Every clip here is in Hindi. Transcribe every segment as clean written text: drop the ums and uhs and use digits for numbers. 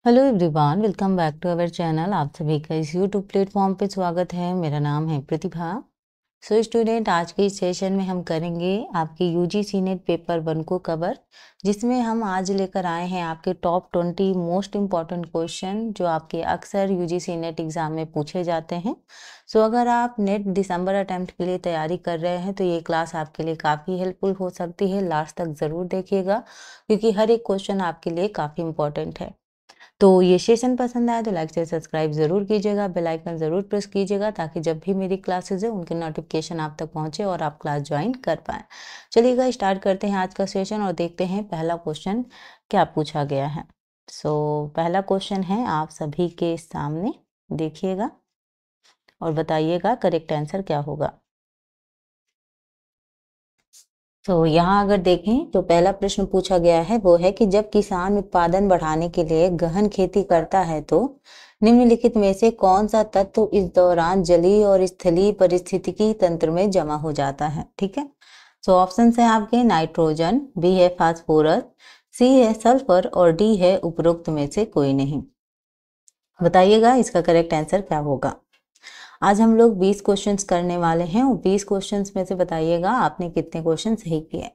Hello everyone, welcome back to our channel. आप सभी का इस यूट्यूब प्लेटफॉर्म पे स्वागत है। मेरा नाम है प्रतिभा। सो स्टूडेंट, आज के इस सेशन में हम करेंगे आपके यूजीसी नेट पेपर 1 को कवर, जिसमें हम आज लेकर आए हैं आपके टॉप 20 मोस्ट इम्पॉर्टेंट क्वेश्चन जो आपके अक्सर यूजीसी नेट एग्जाम में पूछे जाते हैं। सो अगर आप नेट दिसंबर अटेम्प्ट के लिए तैयारी कर रहे हैं तो ये क्लास आपके लिए काफ़ी हेल्पफुल हो सकती है। लास्ट तक ज़रूर देखिएगा क्योंकि हर एक क्वेश्चन आपके लिए काफ़ी इंपॉर्टेंट है। तो ये सेशन पसंद आया तो लाइक से सब्सक्राइब ज़रूर कीजिएगा, बेल आइकन ज़रूर प्रेस कीजिएगा ताकि जब भी मेरी क्लासेस है उनके नोटिफिकेशन आप तक पहुंचे और आप क्लास ज्वाइन कर पाएँ। चलिएगा स्टार्ट करते हैं आज का सेशन और देखते हैं पहला क्वेश्चन क्या पूछा गया है। पहला क्वेश्चन है आप सभी के सामने, देखिएगा और बताइएगा करेक्ट आंसर क्या होगा। यहाँ अगर देखें तो पहला प्रश्न पूछा गया है वो है कि जब किसान उत्पादन बढ़ाने के लिए गहन खेती करता है तो निम्नलिखित में से कौन सा तत्व इस दौरान जलीय और स्थलीय पारिस्थितिकी तंत्र में जमा हो जाता है। ठीक है, ऑप्शन है आपके नाइट्रोजन, बी है फास्फोरस, सी है सल्फर और डी है उपरोक्त में से कोई नहीं। बताइएगा इसका करेक्ट आंसर क्या होगा। आज हम लोग 20 क्वेश्चंस करने वाले हैं और 20 क्वेश्चंस में से बताइएगा आपने कितने क्वेश्चन सही किए।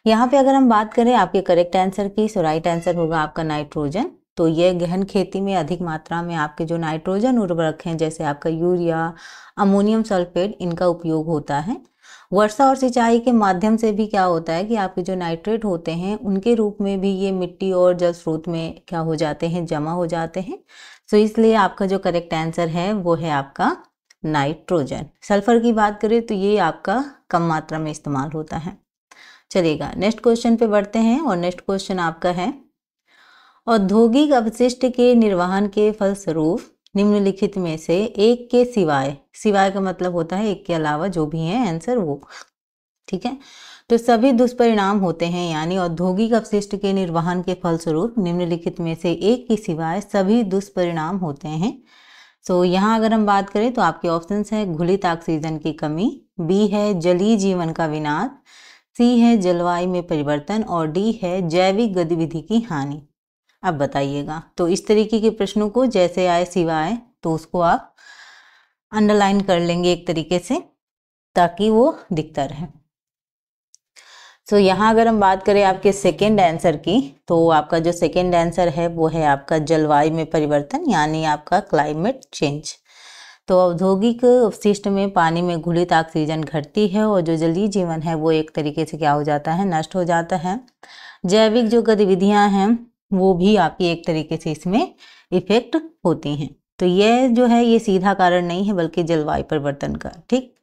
यहाँ पे अगर हम बात करें आपके करेक्ट आंसर की, सो राइट आंसर होगा आपका नाइट्रोजन। तो ये गहन खेती में अधिक मात्रा में आपके जो नाइट्रोजन उर्वरक हैं जैसे आपका यूरिया, अमोनियम सल्फेट, इनका उपयोग होता है। वर्षा और सिंचाई के माध्यम से भी क्या होता है कि आपके जो नाइट्रेट होते हैं उनके रूप में भी ये मिट्टी और जल स्रोत में क्या हो जाते हैं, जमा हो जाते हैं। इसलिए आपका जो करेक्ट आंसर है वो है आपका नाइट्रोजन। सल्फर की बात करें तो ये आपका कम मात्रा में इस्तेमाल होता है। चलिएगा नेक्स्ट क्वेश्चन पे बढ़ते हैं और नेक्स्ट क्वेश्चन आपका है औद्योगिक अपशिष्ट के निर्वहन के फलस्वरूप निम्नलिखित में से एक के सिवाय, सिवाय का मतलब होता है एक के अलावा जो भी है आंसर वो, ठीक है, तो सभी दुष्परिणाम होते हैं। यानी औद्योगिक अपशिष्ट के निर्वहन के फलस्वरूप निम्नलिखित में से एक के सिवाय सभी दुष्परिणाम होते हैं। यहाँ अगर हम बात करें तो आपके ऑप्शंस है घुलित ऑक्सीजन की कमी, बी है जलीय जीवन का विनाश, सी है जलवायु में परिवर्तन और डी है जैविक गतिविधि की हानि। अब बताइएगा। तो इस तरीके के प्रश्नों को जैसे आए सिवाय तो उसको आप अंडरलाइन कर लेंगे एक तरीके से ताकि वो दिखता रहे। यहाँ अगर हम बात करें आपके सेकेंड आंसर की तो आपका जो सेकेंड आंसर है वो है आपका जलवायु में परिवर्तन यानी आपका क्लाइमेट चेंज। तो औद्योगिक अपशिष्ट में पानी में घुलित ऑक्सीजन घटती है और जो जलीय जीवन है वो एक तरीके से क्या हो जाता है, नष्ट हो जाता है। जैविक जो गतिविधियां हैं वो भी आपकी एक तरीके से इसमें इफेक्ट होती हैं। तो ये जो है ये सीधा कारण नहीं है बल्कि जलवायु परिवर्तन का। ठीक,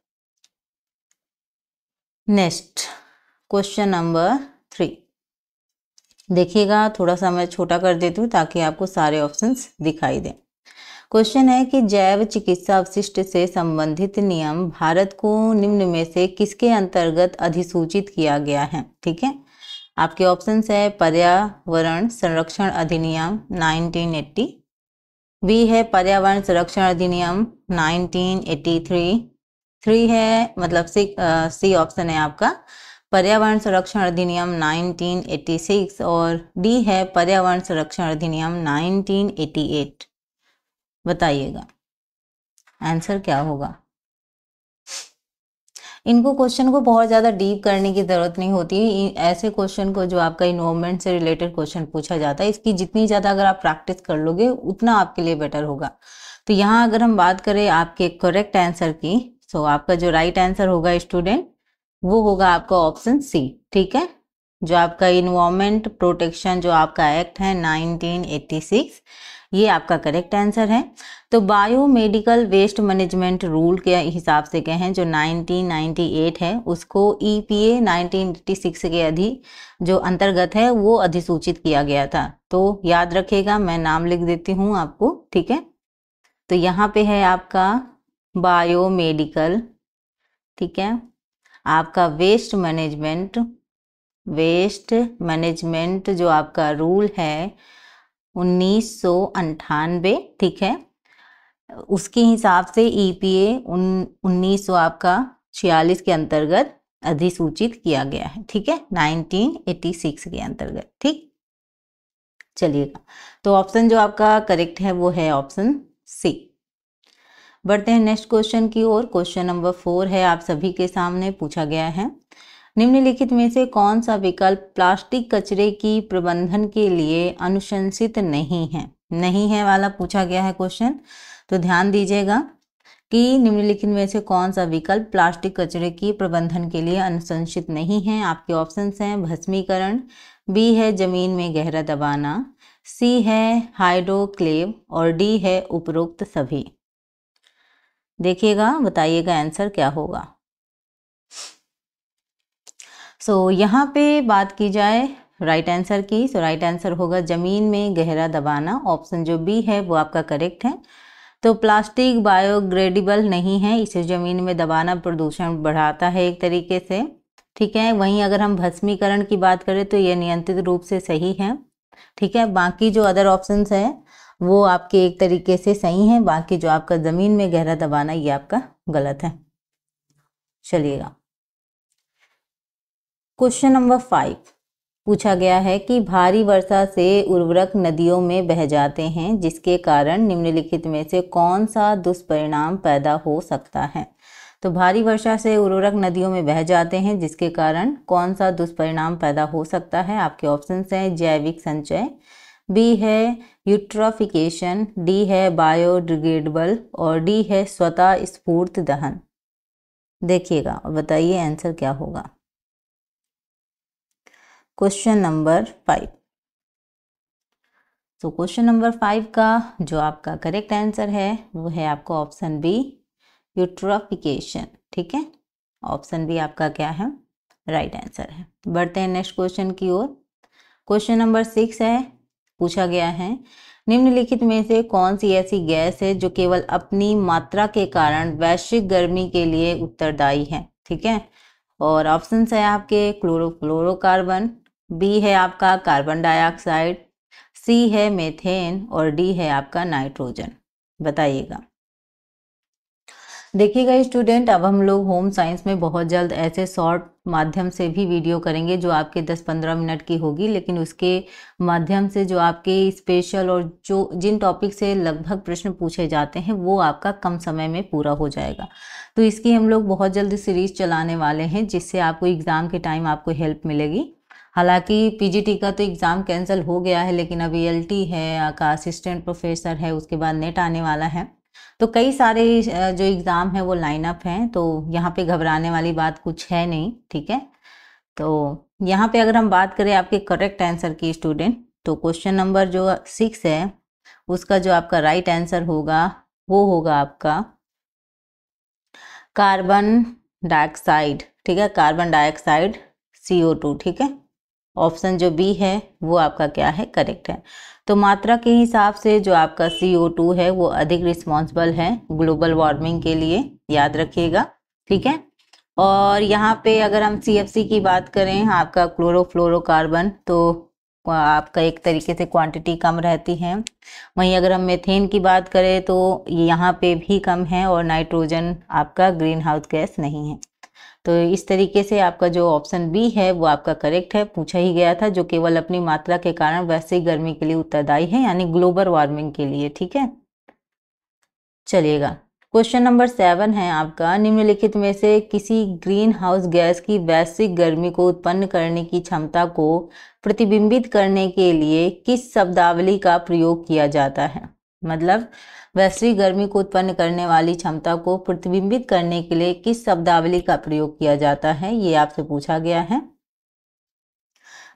नेक्स्ट क्वेश्चन नंबर 3 देखिएगा, थोड़ा सा मैं छोटा कर देती हूँ ताकि आपको सारे ऑप्शंस दिखाई दें। क्वेश्चन है कि जैव चिकित्सा अपशिष्ट से संबंधित नियम भारत को निम्न में से किसके अंतर्गत अधिसूचित किया गया है। ठीक है, आपके ऑप्शंस है पर्यावरण संरक्षण अधिनियम 1980, बी है पर्यावरण संरक्षण अधिनियम 1983, 3 है मतलब सी ऑप्शन है आपका पर्यावरण संरक्षण अधिनियम 1986 और डी है पर्यावरण संरक्षण अधिनियम 1988। बताइएगा आंसर क्या होगा। इनको क्वेश्चन को बहुत ज़्यादा डीप करने की ज़रूरत नहीं होती। ऐसे क्वेश्चन को जो आपका इन्वायरमेंट से रिलेटेड क्वेश्चन पूछा जाता है इसकी जितनी ज़्यादा अगर आप प्रैक्टिस कर लोगे उतना आपके लिए बेटर होगा। तो यहाँ अगर हम बात करें आपके करेक्ट आंसर की, आपका जो राइट आंसर होगा स्टूडेंट वो होगा आपका ऑप्शन सी। ठीक है, जो आपका इन्वायरमेंट प्रोटेक्शन जो आपका एक्ट है 1986 ये आपका करेक्ट आंसर है। तो बायोमेडिकल वेस्ट मैनेजमेंट रूल के हिसाब से कहें जो 1998 है उसको EPA 1986 के जो अंतर्गत है वो अधिसूचित किया गया था। तो याद रखिएगा, मैं नाम लिख देती हूँ आपको। ठीक है, तो यहाँ पे है आपका बायोमेडिकल, ठीक है, आपका वेस्ट मैनेजमेंट जो आपका रूल है 1998, ठीक है, उसके हिसाब से EPA 1900 आपका 46 के अंतर्गत अधिसूचित किया गया है। ठीक है, 1986 के अंतर्गत। ठीक, चलिएगा, तो ऑप्शन जो आपका करेक्ट है वो है ऑप्शन सी। बढ़ते हैं नेक्स्ट क्वेश्चन की ओर। क्वेश्चन नंबर 4 है, आप सभी के सामने पूछा गया है, निम्नलिखित में से कौन सा विकल्प प्लास्टिक कचरे की प्रबंधन के लिए अनुशंसित नहीं है? नहीं है वाला पूछा गया है क्वेश्चन, तो ध्यान दीजिएगा कि निम्नलिखित में से कौन सा विकल्प प्लास्टिक कचरे की प्रबंधन के लिए अनुशंसित नहीं है। आपके ऑप्शंस हैं भस्मीकरण, बी है जमीन में गहरा दबाना, सी है हाइड्रोक्लेव और डी है उपरोक्त सभी। देखिएगा, बताइएगा आंसर क्या होगा। यहाँ पे बात की जाए राइट आंसर की, राइट आंसर होगा जमीन में गहरा दबाना। ऑप्शन जो बी है वो आपका करेक्ट है। तो प्लास्टिक बायोग्रेडेबल नहीं है, इसे जमीन में दबाना प्रदूषण बढ़ाता है एक तरीके से, ठीक है। वहीं अगर हम भस्मीकरण की बात करें तो ये नियंत्रित रूप से सही है, ठीक है। बाकी जो अदर ऑप्शंस हैं वो आपके एक तरीके से सही हैं, बाकी जो आपका जमीन में गहरा दबाना ये आपका गलत है। चलिएगा, क्वेश्चन नंबर 5 पूछा गया है कि भारी वर्षा से उर्वरक नदियों में बह जाते हैं, जिसके कारण निम्नलिखित में से कौन सा दुष्परिणाम पैदा हो सकता है? तो भारी वर्षा से उर्वरक नदियों में बह जाते हैं, जिसके कारण कौन सा दुष्परिणाम पैदा हो सकता है? आपके ऑप्शंस हैं जैविक संचय, बी है यूट्रोफिकेशन, डी है बायोडिग्रेडेबल और डी है स्वतः स्फूर्त दहन। देखिएगा और बताइए आंसर क्या होगा। क्वेश्चन नंबर 5, तो क्वेश्चन नंबर 5 का जो आपका करेक्ट आंसर है वो है आपका ऑप्शन बी यूट्रोफिकेशन, ठीक है। ऑप्शन बी आपका क्या है? राइट आंसर है। बढ़ते हैं नेक्स्ट क्वेश्चन की ओर। क्वेश्चन नंबर 6 है, पूछा गया है निम्नलिखित में से कौन सी ऐसी गैस है जो केवल अपनी मात्रा के कारण वैश्विक गर्मी के लिए उत्तरदायी है, ठीक है। और ऑप्शंस है आपके क्लोरोफ्लोरोकार्बन, बी है आपका कार्बन डाइऑक्साइड, सी है मीथेन और डी है आपका नाइट्रोजन। बताइएगा। देखिएगा स्टूडेंट, अब हम लोग होम साइंस में बहुत जल्द ऐसे शॉर्ट माध्यम से भी वीडियो करेंगे जो आपके 10-15 मिनट की होगी, लेकिन उसके माध्यम से जो आपके स्पेशल और जो जिन टॉपिक से लगभग प्रश्न पूछे जाते हैं वो आपका कम समय में पूरा हो जाएगा। तो इसकी हम लोग बहुत जल्द सीरीज चलाने वाले हैं, जिससे आपको एग्ज़ाम के टाइम आपको हेल्प मिलेगी। हालांकि पीजीटी का तो एग्ज़ाम कैंसिल हो गया है, लेकिन अभी एलटी है का असिस्टेंट प्रोफेसर है, उसके बाद नेट आने वाला है, तो कई सारे जो एग्ज़ाम है वो लाइन अप हैं, तो यहाँ पे घबराने वाली बात कुछ है नहीं, ठीक है। तो यहाँ पे अगर हम बात करें आपके करेक्ट आंसर की स्टूडेंट, तो क्वेश्चन नंबर जो 6 है उसका जो आपका राइट आंसर होगा वो होगा आपका कार्बन डाइऑक्साइड, ठीक है। कार्बन डाइऑक्साइड CO2, ठीक है। ऑप्शन जो बी है वो आपका क्या है? करेक्ट है। तो मात्रा के हिसाब से जो आपका CO2 है वो अधिक रिस्पॉन्सिबल है ग्लोबल वार्मिंग के लिए, याद रखिएगा, ठीक है। और यहाँ पे अगर हम CFC की बात करें, आपका क्लोरोफ्लोरोकार्बन, तो आपका एक तरीके से क्वांटिटी कम रहती है। वहीं अगर हम मीथेन की बात करें तो यहाँ पे भी कम है, और नाइट्रोजन आपका ग्रीन हाउस गैस नहीं है। तो इस तरीके से आपका जो ऑप्शन बी है वो आपका करेक्ट है। पूछा ही गया था जो केवल अपनी मात्रा के कारण वैश्विक गर्मी के लिए उत्तरदायी है, यानी ग्लोबल वार्मिंग के लिए, ठीक है। चलिएगा, क्वेश्चन नंबर 7 है आपका, निम्नलिखित में से किसी ग्रीन हाउस गैस की वैश्विक गर्मी को उत्पन्न करने की क्षमता को प्रतिबिंबित करने के लिए किस शब्दावली का प्रयोग किया जाता है? मतलब वैश्विक गर्मी को उत्पन्न करने वाली क्षमता को प्रतिबिंबित करने के लिए किस शब्दावली का प्रयोग किया जाता है, ये आपसे पूछा गया है।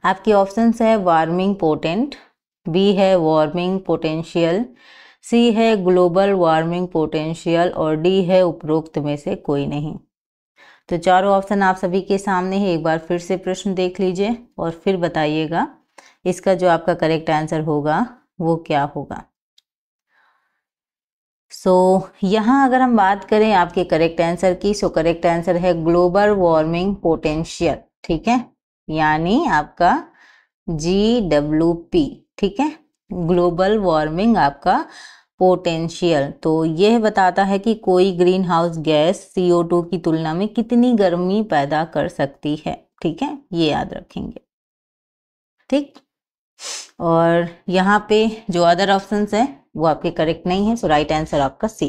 आपके ऑप्शंस है वार्मिंग पोटेंट, बी है वार्मिंग पोटेंशियल, सी है ग्लोबल वार्मिंग पोटेंशियल और डी है उपरोक्त में से कोई नहीं। तो चारों ऑप्शन आप सभी के सामने है, एक बार फिर से प्रश्न देख लीजिए और फिर बताइएगा इसका जो आपका करेक्ट आंसर होगा वो क्या होगा। यहाँ अगर हम बात करें आपके करेक्ट आंसर की, करेक्ट आंसर है ग्लोबल वार्मिंग पोटेंशियल, ठीक है, यानी आपका GWP, ठीक है, ग्लोबल वार्मिंग आपका पोटेंशियल। तो यह बताता है कि कोई ग्रीन हाउस गैस CO2 की तुलना में कितनी गर्मी पैदा कर सकती है, ठीक है, ये याद रखेंगे, ठीक। और यहाँ पे जो अदर ऑप्शंस हैं वो आपके करेक्ट नहीं है, सो राइट आंसर आपका सी।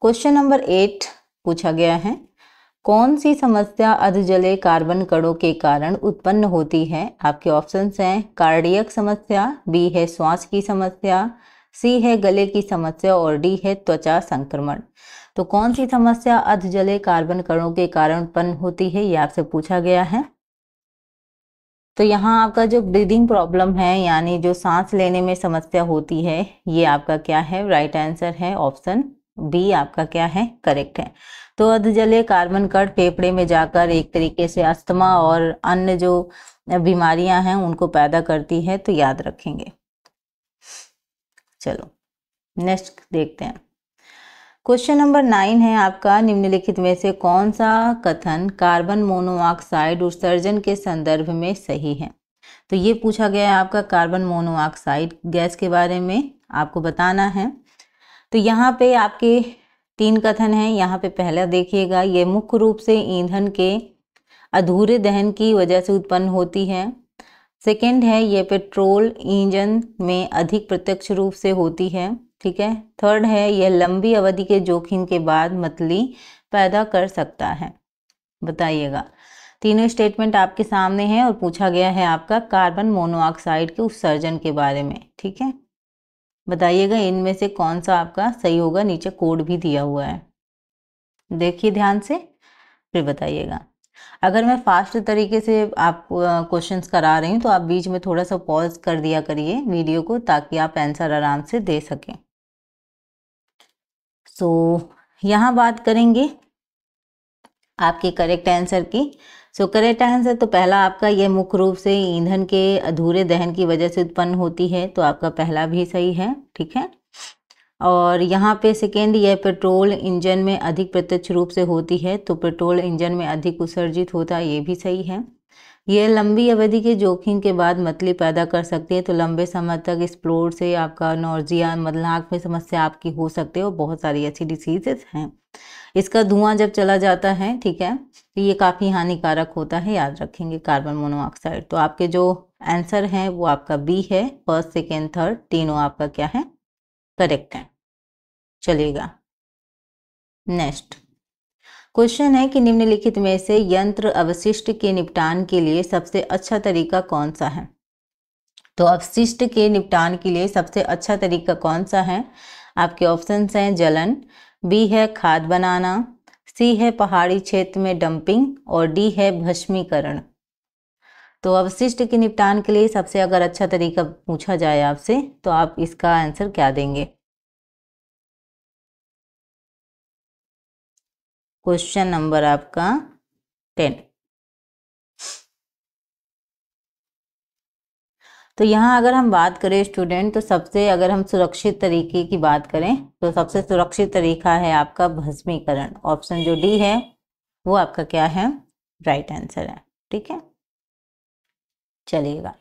क्वेश्चन नंबर 8 पूछा गया है, कौन सी समस्या अधजले कार्बन कणों के कारण उत्पन्न होती है? आपके ऑप्शंस हैं कार्डियक समस्या, बी है श्वास की समस्या, सी है गले की समस्या और डी है त्वचा संक्रमण। तो कौन सी समस्या अधजले कार्बन कणों के कारण उत्पन्न होती है, ये आपसे पूछा गया है। तो यहाँ आपका जो ब्रीदिंग प्रॉब्लम है, यानी जो सांस लेने में समस्या होती है, ये आपका क्या है? राइट आंसर है ऑप्शन बी आपका क्या है? करेक्ट है। तो अधजलीय कार्बन कण फेफड़े में जाकर एक तरीके से अस्थमा और अन्य जो बीमारियां हैं उनको पैदा करती है, तो याद रखेंगे। चलो नेक्स्ट देखते हैं। क्वेश्चन नंबर 9 है आपका, निम्नलिखित में से कौन सा कथन कार्बन मोनोऑक्साइड उत्सर्जन के संदर्भ में सही है? तो ये पूछा गया है आपका कार्बन मोनोऑक्साइड गैस के बारे में आपको बताना है। तो यहाँ पे आपके 3 कथन हैं। यहाँ पे पहला देखिएगा, ये मुख्य रूप से ईंधन के अधूरे दहन की वजह से उत्पन्न होती है। सेकेंड है, ये पेट्रोल इंजन में अधिक प्रत्यक्ष रूप से होती है। ठीक है। थर्ड है, यह लंबी अवधि के जोखिम के बाद मतली पैदा कर सकता है। बताइएगा। तीनों स्टेटमेंट आपके सामने हैं और पूछा गया है आपका कार्बन मोनोऑक्साइड के उत्सर्जन के बारे में। ठीक है, बताइएगा इनमें से कौन सा आपका सही होगा। नीचे कोड भी दिया हुआ है, देखिए ध्यान से, फिर बताइएगा। अगर मैं फास्ट तरीके से आपको क्वेश्चंस करा रही हूँ तो आप बीच में थोड़ा सा पॉज कर दिया करिए वीडियो को, ताकि आप आंसर आराम से दे सकें। सो यहाँ बात करेंगे आपके करेक्ट आंसर की। सो करेक्ट आंसर तो पहला आपका, यह मुख्य रूप से ईंधन के अधूरे दहन की वजह से उत्पन्न होती है, तो आपका पहला भी सही है। ठीक है। और यहाँ पे सेकेंड, यह पेट्रोल इंजन में अधिक प्रत्यक्ष रूप से होती है, तो पेट्रोल इंजन में अधिक उत्सर्जित होता है, ये भी सही है। यह लंबी अवधि के जोखिम के बाद मतली पैदा कर सकती है, तो लंबे समय तक एक्सप्लोर से आपका नोजिया मलनाक में समस्या आपकी हो सकती है, और बहुत सारी ऐसी डिसीजेस हैं। इसका धुआं जब चला जाता है, ठीक है, तो ये काफ़ी हानिकारक होता है, याद रखेंगे कार्बन मोनोऑक्साइड। तो आपके जो आंसर हैं वो आपका बी है, फर्स्ट सेकेंड थर्ड तीनों आपका क्या है? करेक्ट है। चलिएगा नेक्स्ट क्वेश्चन है कि निम्नलिखित में से यंत्र अवशिष्ट के निपटान के लिए सबसे अच्छा तरीका कौन सा है? तो अपशिष्ट के निपटान के लिए सबसे अच्छा तरीका कौन सा है? आपके ऑप्शंस हैं जलन, बी है खाद बनाना, सी है पहाड़ी क्षेत्र में डंपिंग और डी है भस्मीकरण। तो अवशिष्ट के निपटान के लिए सबसे अगर अच्छा तरीका पूछा जाए आपसे, तो आप इसका आंसर क्या देंगे? क्वेश्चन नंबर आपका 10। तो यहाँ अगर हम बात करें स्टूडेंट, तो सबसे अगर हम सुरक्षित तरीके की बात करें तो सबसे सुरक्षित तरीका है आपका भस्मीकरण। ऑप्शन जो डी है वो आपका क्या है? राइट आंसर है। ठीक है, चलिएगा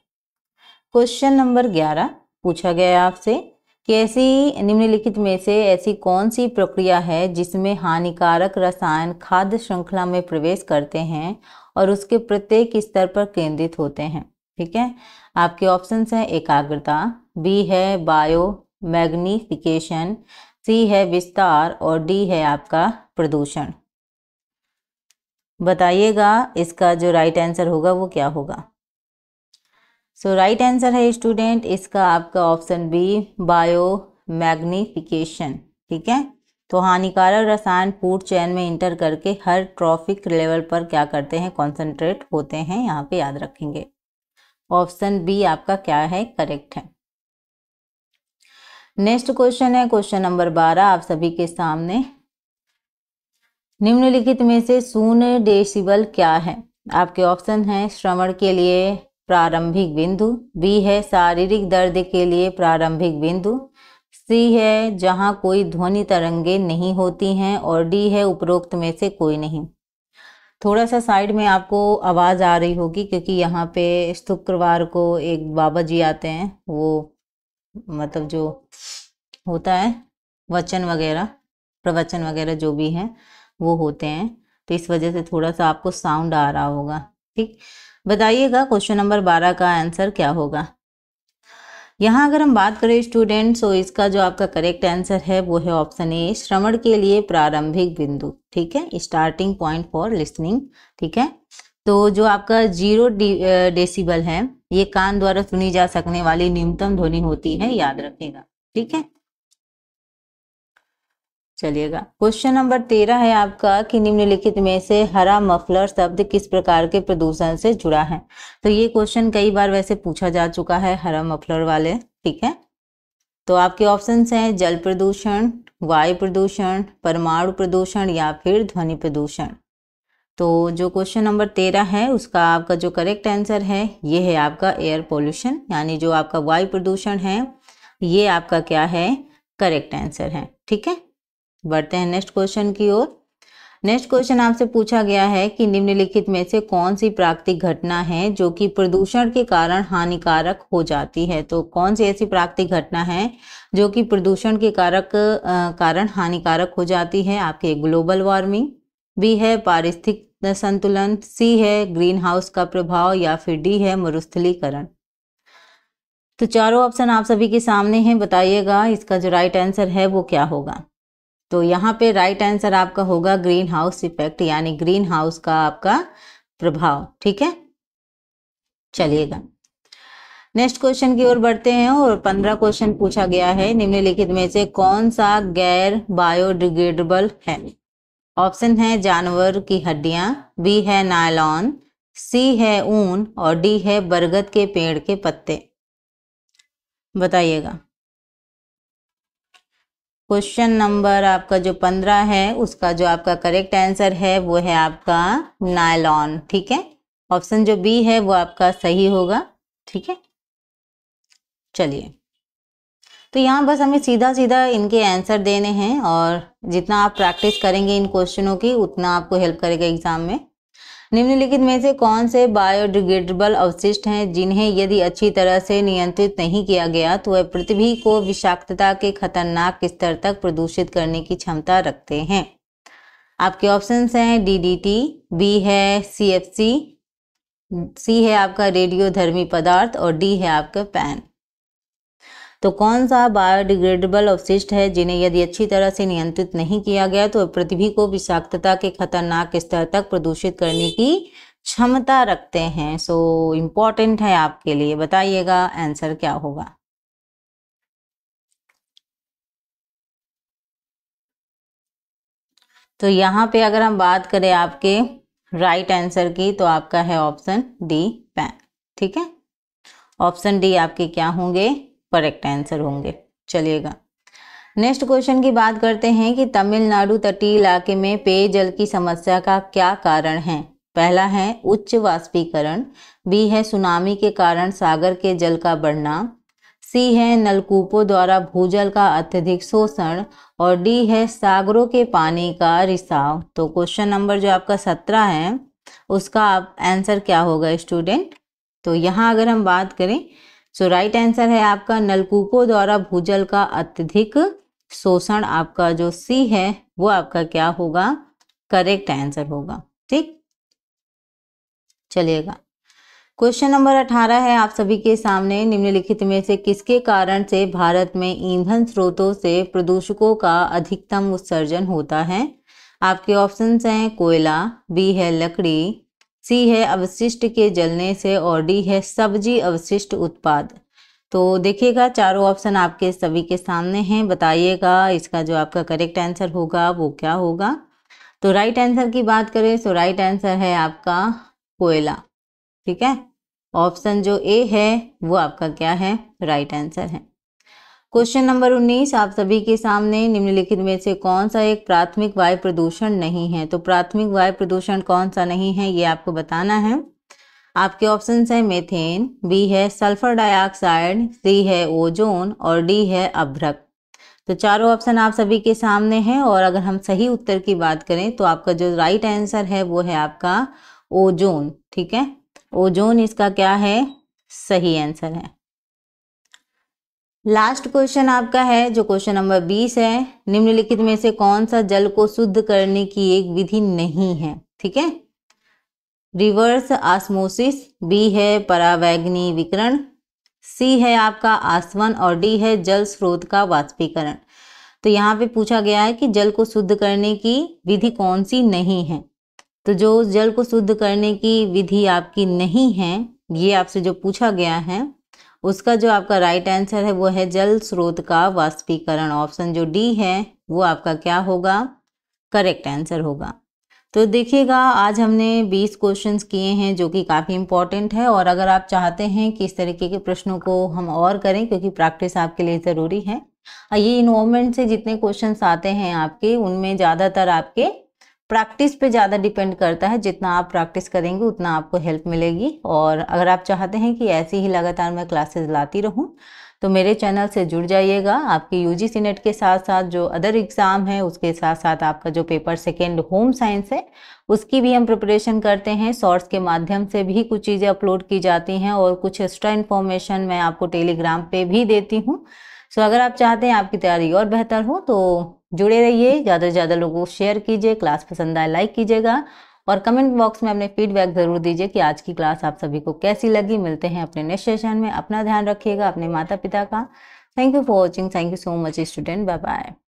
क्वेश्चन नंबर 11 पूछा गया है आपसे कि ऐसी निम्नलिखित में से ऐसी कौन सी प्रक्रिया है जिसमें हानिकारक रसायन खाद्य श्रृंखला में प्रवेश करते हैं और उसके प्रत्येक स्तर पर केंद्रित होते हैं? ठीक है, आपके ऑप्शंस हैं एकाग्रता, बी है बायो मैग्निफिकेशन, सी है विस्तार और डी है आपका प्रदूषण। बताइएगा इसका जो राइट आंसर होगा वो क्या होगा? सो राइट आंसर है स्टूडेंट इसका आपका ऑप्शन बी बायो मैग्निफिकेशन। ठीक है, तो हानिकारक रसायन फूड चेन में इंटर करके हर ट्रॉफिक लेवल पर क्या करते हैं? कॉन्सेंट्रेट होते हैं, यहाँ पे याद रखेंगे। ऑप्शन बी आपका क्या है? करेक्ट है। नेक्स्ट क्वेश्चन है क्वेश्चन नंबर 12 आप सभी के सामने। निम्नलिखित में से शून्य डेसिबल क्या है? आपके ऑप्शन हैं श्रवण के लिए प्रारंभिक बिंदु, बी है शारीरिक दर्द के लिए प्रारंभिक बिंदु, सी है जहां कोई ध्वनि तरंगे नहीं होती हैं और डी है उपरोक्त में से कोई नहीं। थोड़ा सा साइड में आपको आवाज़ आ रही होगी क्योंकि यहाँ पे शुक्रवार को एक बाबा जी आते हैं, वो मतलब जो होता है वचन वगैरह प्रवचन वगैरह जो भी हैं वो होते हैं, तो इस वजह से थोड़ा सा आपको साउंड आ रहा होगा। ठीक, बताइएगा क्वेश्चन नंबर 12 का आंसर क्या होगा। यहाँ अगर हम बात करें स्टूडेंट्स, तो इसका जो आपका करेक्ट आंसर है वो है ऑप्शन ए, श्रवण के लिए प्रारंभिक बिंदु। ठीक है, स्टार्टिंग पॉइंट फॉर लिसनिंग। ठीक है, तो जो आपका 0 डेसिबल है, ये कान द्वारा सुनी जा सकने वाली न्यूनतम ध्वनि होती है, याद रखिएगा। ठीक है, चलिएगा क्वेश्चन नंबर 13 है आपका कि निम्नलिखित में से हरा मफलर शब्द किस प्रकार के प्रदूषण से जुड़ा है। तो ये क्वेश्चन कई बार वैसे पूछा जा चुका है, हरा मफलर वाले। ठीक है, तो आपके ऑप्शंस हैं जल प्रदूषण, वायु प्रदूषण, परमाणु प्रदूषण या फिर ध्वनि प्रदूषण। तो जो क्वेश्चन नंबर 13 है उसका आपका जो करेक्ट आंसर है ये है आपका एयर पोल्यूशन, यानी जो आपका वायु प्रदूषण है ये आपका क्या है, करेक्ट आंसर है। ठीक है, बढ़ते हैं नेक्स्ट क्वेश्चन की ओर। नेक्स्ट क्वेश्चन आपसे पूछा गया है कि निम्नलिखित में से कौन सी प्राकृतिक घटना है जो कि प्रदूषण के कारण हानिकारक हो जाती है। तो कौन सी ऐसी प्राकृतिक घटना है जो कि प्रदूषण के कारण हानिकारक हो जाती है। आपके ग्लोबल वार्मिंग, बी है पारिस्थितिक संतुलन, सी है ग्रीन हाउस का प्रभाव या फिर डी है मरुस्थलीकरण। तो चारों ऑप्शन आप सभी के सामने हैं, बताइएगा इसका जो राइट आंसर है वो क्या होगा। तो यहाँ पे राइट आंसर आपका होगा ग्रीन हाउस इफेक्ट, यानी ग्रीन हाउस का आपका प्रभाव। ठीक है, चलिएगा नेक्स्ट क्वेश्चन की ओर बढ़ते हैं और 15 क्वेश्चन पूछा गया है, निम्नलिखित में से कौन सा गैर बायोडिग्रेडेबल है। ऑप्शन है जानवर की हड्डियां, बी है नायलॉन, सी है ऊन और डी है बरगद के पेड़ के पत्ते। बताइएगा क्वेश्चन नंबर आपका जो 15 है उसका जो आपका करेक्ट आंसर है वो है आपका नायलॉन। ठीक है, ऑप्शन जो बी है वो आपका सही होगा। ठीक है, चलिए तो यहाँ बस हमें सीधा सीधा इनके आंसर देने हैं और जितना आप प्रैक्टिस करेंगे इन क्वेश्चनों की उतना आपको हेल्प करेगा एग्जाम में। निम्नलिखित में से कौन से बायोडिग्रेडेबल अवशिष्ट हैं जिन्हें यदि अच्छी तरह से नियंत्रित नहीं किया गया तो वह पृथ्वी को विषाक्तता के खतरनाक स्तर तक प्रदूषित करने की क्षमता रखते हैं। आपके ऑप्शंस हैं डीडीटी, बी है सीएफसी, सी है आपका रेडियोधर्मी पदार्थ और डी है आपका पैन। तो कौन सा बायोडिग्रेडेबल अवशिष्ट है जिन्हें यदि अच्छी तरह से नियंत्रित नहीं किया गया तो पृथ्वी को विषाक्तता के खतरनाक स्तर तक प्रदूषित करने की क्षमता रखते हैं। सो इम्पोर्टेंट है आपके लिए, बताइएगा आंसर क्या होगा। तो यहाँ पे अगर हम बात करें आपके राइट आंसर की तो आपका है ऑप्शन डी पैन। ठीक है, ऑप्शन डी आपके क्या होंगे, करेक्ट आंसर होंगे। चलिएगा नेक्स्ट क्वेश्चन की बात करते हैं कि तमिलनाडु तटीय इलाके में पेयजल की समस्या का क्या कारण है। पहला है उच्च वाष्पीकरण, बी है सुनामी के कारण सागर के जल का बढ़ना, सी है नलकूपों द्वारा भूजल का अत्यधिक शोषण और डी है सागरों के पानी का रिसाव। तो क्वेश्चन नंबर जो आपका 17 है उसका आप आंसर क्या होगा स्टूडेंट। तो यहाँ अगर हम बात करें तो राइट आंसर है आपका नलकूपों द्वारा भूजल का अत्यधिक शोषण। आपका जो सी है वो आपका क्या होगा, करेक्ट आंसर होगा। ठीक, चलिएगा क्वेश्चन नंबर 18 है आप सभी के सामने, निम्नलिखित में से किसके कारण से भारत में ईंधन स्रोतों से प्रदूषकों का अधिकतम उत्सर्जन होता है। आपके ऑप्शंस हैं कोयला, बी है लकड़ी, सी है अवशिष्ट के जलने से और डी है सब्जी अवशिष्ट उत्पाद। तो देखिएगा चारों ऑप्शन आपके सभी के सामने हैं, बताइएगा इसका जो आपका करेक्ट आंसर होगा वो क्या होगा। तो राइट आंसर की बात करें तो राइट आंसर है आपका कोयला। ठीक है, ऑप्शन जो ए है वो आपका क्या है, राइट आंसर है। क्वेश्चन नंबर 19 आप सभी के सामने, निम्नलिखित में से कौन सा एक प्राथमिक वायु प्रदूषण नहीं है। तो प्राथमिक वायु प्रदूषण कौन सा नहीं है ये आपको बताना है। आपके ऑप्शंस है मेथेन, बी है सल्फर डाइऑक्साइड, सी है ओजोन और डी है अभ्रक। तो चारों ऑप्शन आप सभी के सामने हैं और अगर हम सही उत्तर की बात करें तो आपका जो राइट आंसर है वो है आपका ओजोन। ठीक है, ओजोन इसका क्या है, सही आंसर है। लास्ट क्वेश्चन आपका है जो क्वेश्चन नंबर 20 है, निम्नलिखित में से कौन सा जल को शुद्ध करने की एक विधि नहीं है। ठीक है, रिवर्स ऑस्मोसिस, बी है परावैंगनी विकिरण, सी है आपका आसवन और डी है जल स्रोत का वाष्पीकरण। तो यहाँ पे पूछा गया है कि जल को शुद्ध करने की विधि कौन सी नहीं है। तो जो जल को शुद्ध करने की विधि आपकी नहीं है, ये आपसे जो पूछा गया है, उसका जो आपका राइट आंसर है वो है जल स्रोत का वाष्पीकरण। ऑप्शन जो डी है वो आपका क्या होगा, करेक्ट आंसर होगा। तो देखिएगा आज हमने 20 क्वेश्चंस किए हैं जो कि काफ़ी इंपॉर्टेंट है, और अगर आप चाहते हैं कि इस तरीके के प्रश्नों को हम और करें, क्योंकि प्रैक्टिस आपके लिए ज़रूरी है। ये इन्वॉल्वमेंट से जितने क्वेश्चंस आते हैं आपके, उनमें ज़्यादातर आपके प्रैक्टिस पे ज़्यादा डिपेंड करता है। जितना आप प्रैक्टिस करेंगे उतना आपको हेल्प मिलेगी। और अगर आप चाहते हैं कि ऐसे ही लगातार मैं क्लासेस लाती रहूं, तो मेरे चैनल से जुड़ जाइएगा। आपकी यूजीसी नेट के साथ साथ जो अदर एग्ज़ाम है, उसके साथ साथ आपका जो पेपर सेकेंड होम साइंस है, उसकी भी हम प्रिपरेशन करते हैं। शॉर्ट्स के माध्यम से भी कुछ चीज़ें अपलोड की जाती हैं, और कुछ एक्स्ट्रा इन्फॉर्मेशन मैं आपको टेलीग्राम पे भी देती हूँ। सो अगर आप चाहते हैं आपकी तैयारी और बेहतर हो, तो जुड़े रहिए, ज़्यादा से ज़्यादा लोगों को शेयर कीजिए, क्लास पसंद आए लाइक कीजिएगा, और कमेंट बॉक्स में अपने फीडबैक ज़रूर दीजिए कि आज की क्लास आप सभी को कैसी लगी। मिलते हैं अपने नेक्स्ट सेशन में। अपना ध्यान रखिएगा, अपने माता पिता का। Thank you for watching. Thank you so much student. Bye bye.